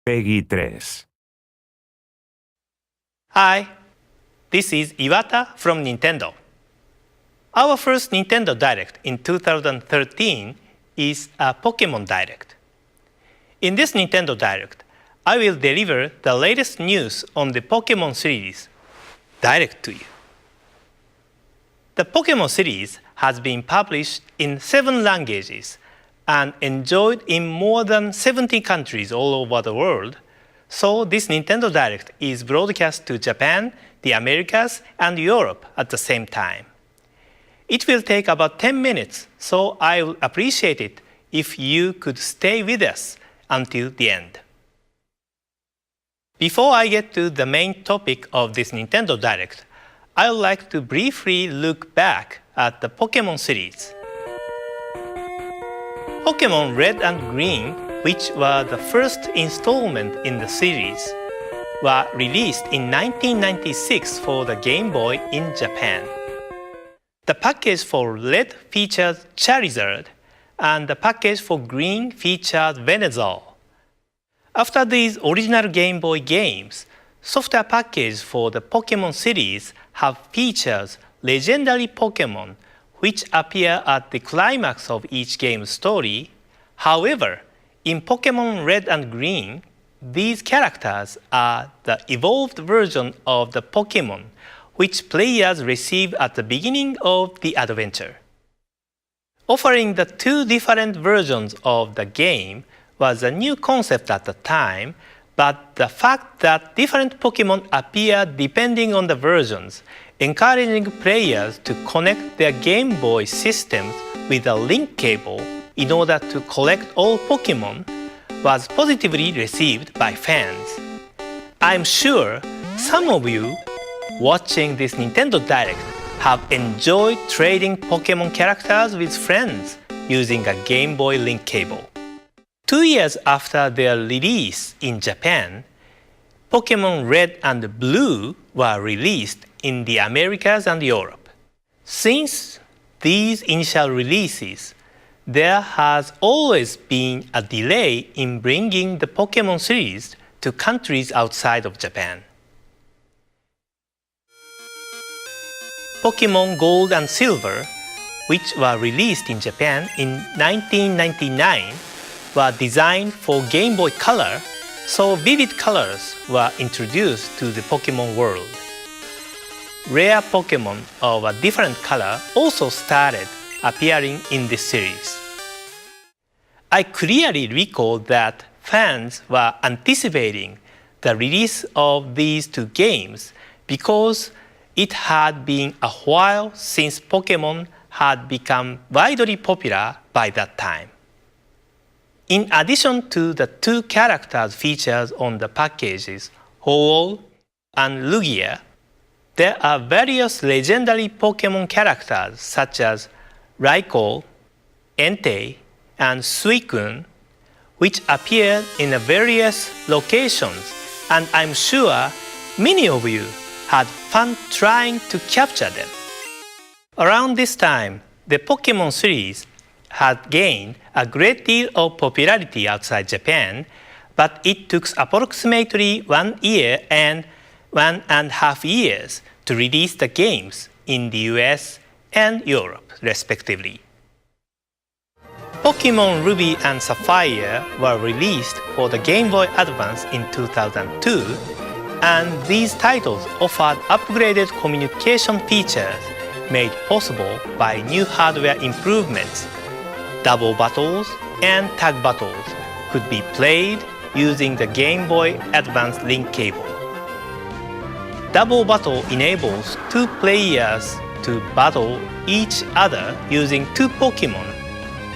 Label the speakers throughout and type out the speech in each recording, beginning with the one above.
Speaker 1: Peggy 3.
Speaker 2: Hi, this is Iwata from Nintendo. Our first Nintendo Direct in 2013 is a Pokémon Direct. In this Nintendo Direct, I will deliver the latest news on the Pokémon series direct to you. The Pokémon series has been published in 7 languages and enjoyed in more than 70 countries all over the world, so this Nintendo Direct is broadcast to Japan, the Americas, and Europe at the same time. It will take about 10 minutes, so I would appreciate it if you could stay with us until the end. Before I get to the main topic of this Nintendo Direct, I would like to briefly look back at the Pokémon series. Pokémon Red and Green, which were the first installment in the series, were released in 1996 for the Game Boy in Japan. The package for Red featured Charizard, and the package for Green featured Venusaur. After these original Game Boy games, software packages for the Pokémon series have featured legendary Pokémon which appear at the climax of each game's story. However, in Pokémon Red and Green, these characters are the evolved version of the Pokémon which players receive at the beginning of the adventure. Offering the 2 different versions of the game was a new concept at the time, but the fact that different Pokémon appear depending on the versions, encouraging players to connect their Game Boy systems with a link cable in order to collect all Pokémon, was positively received by fans. I'm sure some of you watching this Nintendo Direct have enjoyed trading Pokémon characters with friends using a Game Boy link cable. 2 years after their release in Japan, Pokémon Red and Blue were released in the Americas and Europe. Since these initial releases, there has always been a delay in bringing the Pokémon series to countries outside of Japan. Pokémon Gold and Silver, which were released in Japan in 1999, were designed for Game Boy Color, so vivid colors were introduced to the Pokémon world. Rare Pokémon of a different color also started appearing in this series. I clearly recall that fans were anticipating the release of these 2 games because it had been a while since Pokémon had become widely popular by that time. In addition to the 2 characters featured on the packages, Ho-Oh and Lugia, there are various legendary Pokémon characters such as Raikou, Entei, and Suicune, which appear in various locations, and I'm sure many of you had fun trying to capture them. Around this time, the Pokémon series had gained a great deal of popularity outside Japan, but it took approximately 1 year and 1.5 years to release the games in the US and Europe, respectively. Pokémon Ruby and Sapphire were released for the Game Boy Advance in 2002, and these titles offered upgraded communication features made possible by new hardware improvements. Double battles and tag battles could be played using the Game Boy Advance link cable. Double battle enables 2 players to battle each other using 2 Pokémon,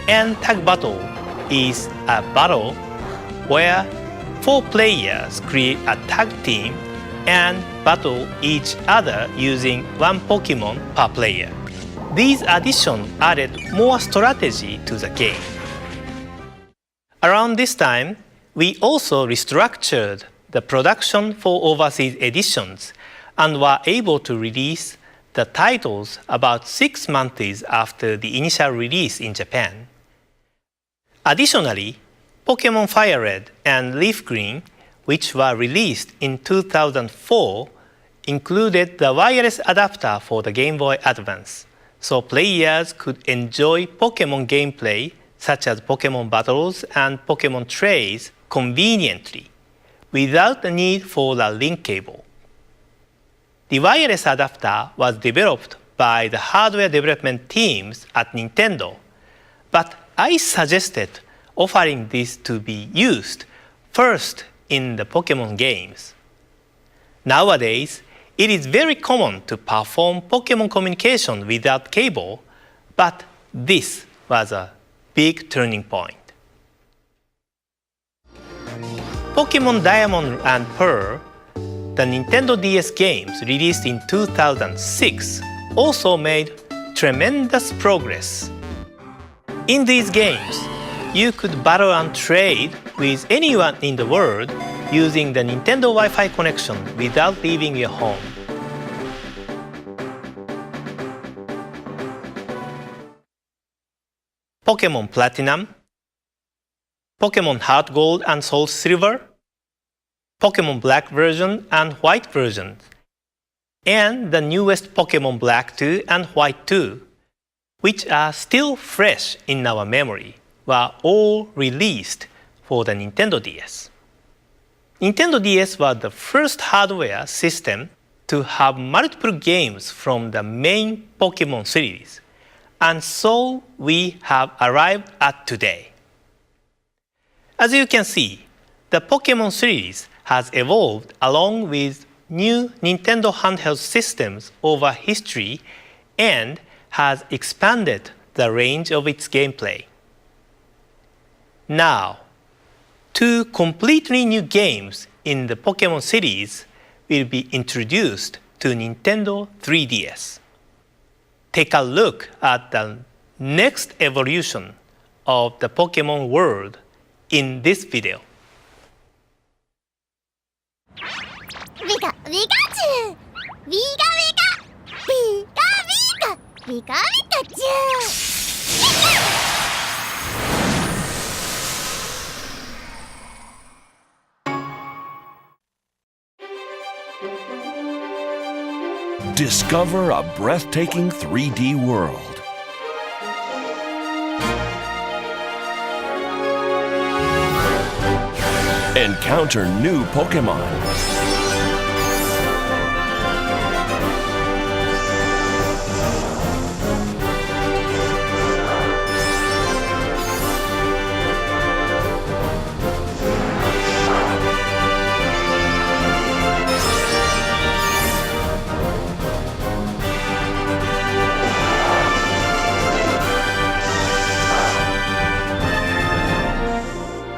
Speaker 2: and tag battle is a battle where 4 players create a tag team and battle each other using 1 Pokémon per player. These additions added more strategy to the game. Around this time, we also restructured the production for overseas editions and were able to release the titles about 6 months after the initial release in Japan. Additionally, Pokémon Fire Red and Leaf Green which were released in 2004, included the wireless adapter for the Game Boy Advance, so players could enjoy Pokémon gameplay such as Pokémon battles and Pokémon trays conveniently, without the need for a link cable. The wireless adapter was developed by the hardware development teams at Nintendo, but I suggested offering this to be used first in the Pokémon games. Nowadays, it is very common to perform Pokémon communication without cable, but this was a big turning point. Pokémon Diamond and Pearl, the Nintendo DS games released in 2006, also made tremendous progress. In these games, you could battle and trade with anyone in the world using the Nintendo Wi-Fi connection without leaving your home. Pokémon Platinum, Pokémon Heart Gold and Soul Silver, Pokémon Black version and White version, and the newest Pokémon Black 2 and White 2, which are still fresh in our memory, were all released for the Nintendo DS. Nintendo DS was the first hardware system to have multiple games from the main Pokémon series, and so we have arrived at today. As you can see, the Pokémon series has evolved along with new Nintendo handheld systems over history and has expanded the range of its gameplay. Now, two completely new games in the Pokémon series will be introduced to Nintendo 3DS. Take a look at the next evolution of the Pokémon world in this video.
Speaker 1: Pika, Pikachu! Pika, Pika! Pika, Pika! Pika, Pikachu!
Speaker 3: Discover a breathtaking 3D world. Encounter new Pokémon.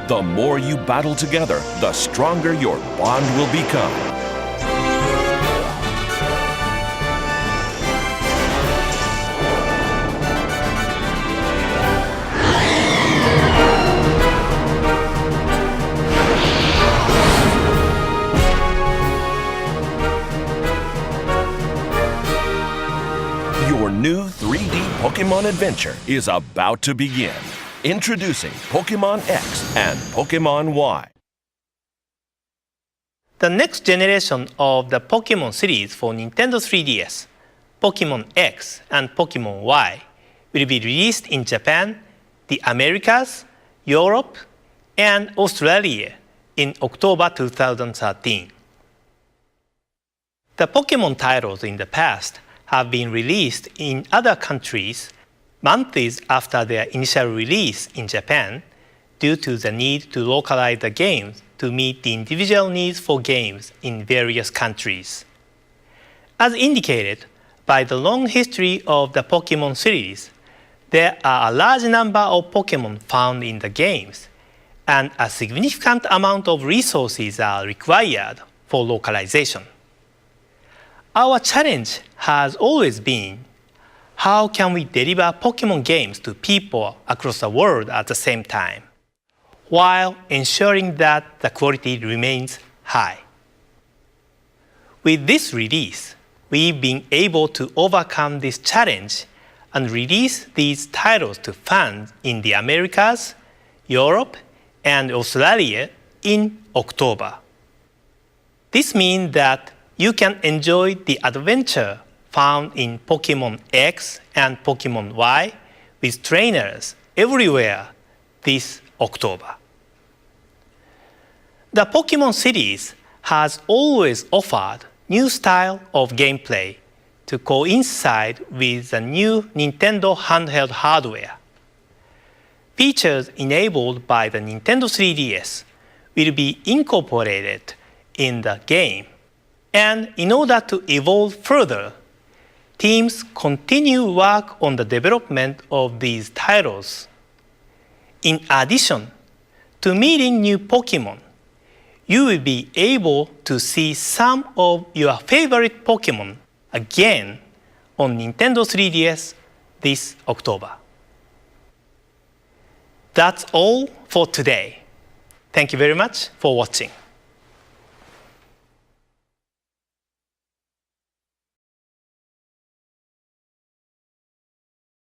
Speaker 3: The more you battle together, the stronger your bond will become. Your new 3D Pokémon adventure is about to begin. Introducing Pokémon X and Pokémon Y.
Speaker 2: The next generation of the Pokémon series for Nintendo 3DS, Pokémon X and Pokémon Y, will be released in Japan, the Americas, Europe, and Australia in October 2013. The Pokémon titles in the past have been released in other countries months after their initial release in Japan due to the need to localize the games to meet the individual needs for games in various countries. As indicated by the long history of the Pokémon series, there are a large number of Pokémon found in the games, and a significant amount of resources are required for localization. Our challenge has always been, how can we deliver Pokémon games to people across the world at the same time, while ensuring that the quality remains high? With this release, we've been able to overcome this challenge and release these titles to fans in the Americas, Europe, and Australia in October. This means that you can enjoy the adventure found in Pokemon X and Pokemon Y with trainers everywhere this October. The Pokemon series has always offered new style of gameplay to coincide with the new Nintendo handheld hardware. Features enabled by the Nintendo 3DS will be incorporated in the game. And in order to evolve further, teams continue work on the development of these titles. In addition to meeting new Pokemon, you will be able to see some of your favorite Pokemon again on Nintendo 3DS this October. That's all for today. Thank you very much for watching.